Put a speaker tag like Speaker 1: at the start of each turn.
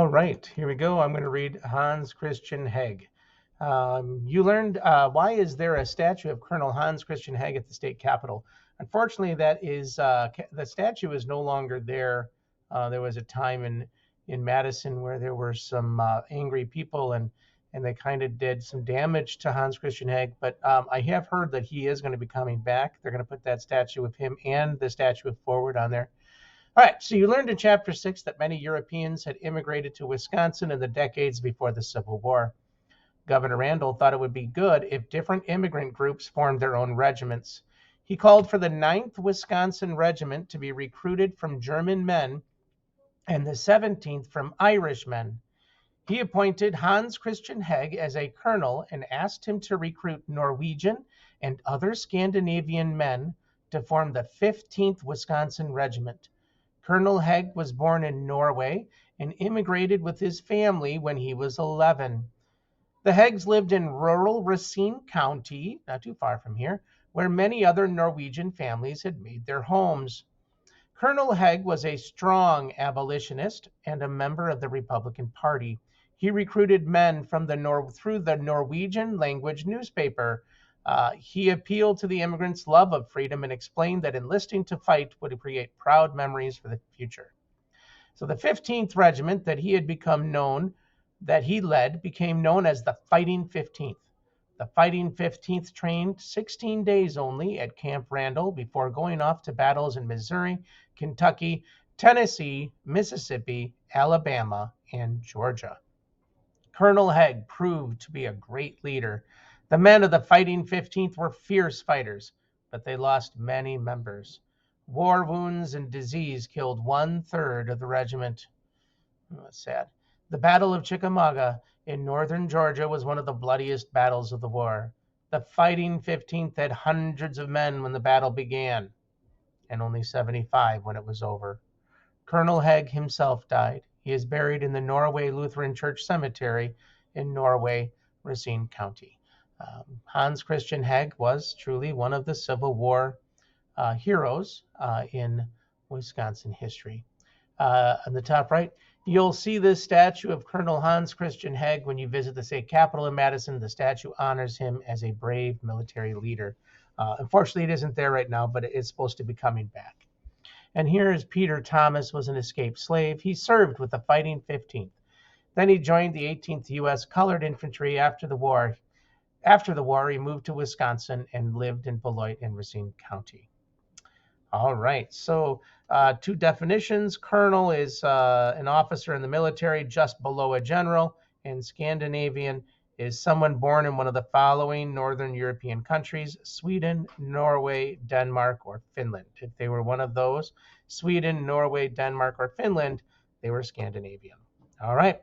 Speaker 1: All right, here we go. I'm going to read Hans Christian Heg. You learned why is there a statue of Colonel Hans Christian Heg at the state capitol? Unfortunately, that is the statue is no longer there. There was a time in Madison where there were some angry people and they kind of did some damage to Hans Christian Heg. But I have heard that he is going to be coming back. They're going to put that statue of him and the statue of Forward on there. All right, so you learned in Chapter 6 that many Europeans had immigrated to Wisconsin in the decades before the Civil War. Governor Randall thought it would be good if different immigrant groups formed their own regiments. He called for the 9th Wisconsin Regiment to be recruited from German men and the 17th from Irish men. He appointed Hans Christian Heg as a colonel and asked him to recruit Norwegian and other Scandinavian men to form the 15th Wisconsin Regiment. Colonel Heg was born in Norway and immigrated with his family when he was 11. The Hegs lived in rural Racine County, not too far from here, where many other Norwegian families had made their homes. Colonel Heg was a strong abolitionist and a member of the Republican Party. He recruited men from through the Norwegian language newspaper. He appealed to the immigrants' love of freedom and explained that enlisting to fight would create proud memories for the future. So the 15th Regiment that he led became known as the Fighting 15th. The Fighting 15th trained 16 days only at Camp Randall before going off to battles in Missouri, Kentucky, Tennessee, Mississippi, Alabama, and Georgia. Colonel Heg proved to be a great leader. The men of the Fighting 15th were fierce fighters, but they lost many members. War wounds and disease killed 1/3 of the regiment. Oh, that's sad. The Battle of Chickamauga in northern Georgia was one of the bloodiest battles of the war. The Fighting 15th had hundreds of men when the battle began, and only 75 when it was over. Colonel Heg himself died. He is buried in the Norway Lutheran Church Cemetery in Norway, Racine County. Hans Christian Heg was truly one of the Civil War heroes in Wisconsin history. On the top right, you'll see this statue of Colonel Hans Christian Heg when you visit the state capitol in Madison. The statue honors him as a brave military leader. Unfortunately, it isn't there right now, but it is supposed to be coming back. And here is Peter Thomas, was an escaped slave. He served with the Fighting 15th. Then he joined the 18th U.S. Colored Infantry after the war. After the war, he moved to Wisconsin and lived in Beloit and Racine County. All right, so 2 definitions. Colonel is an officer in the military just below a general, and Scandinavian is someone born in one of the following Northern European countries: Sweden, Norway, Denmark, or Finland. If they were one of those, Sweden, Norway, Denmark, or Finland, they were Scandinavian. All right.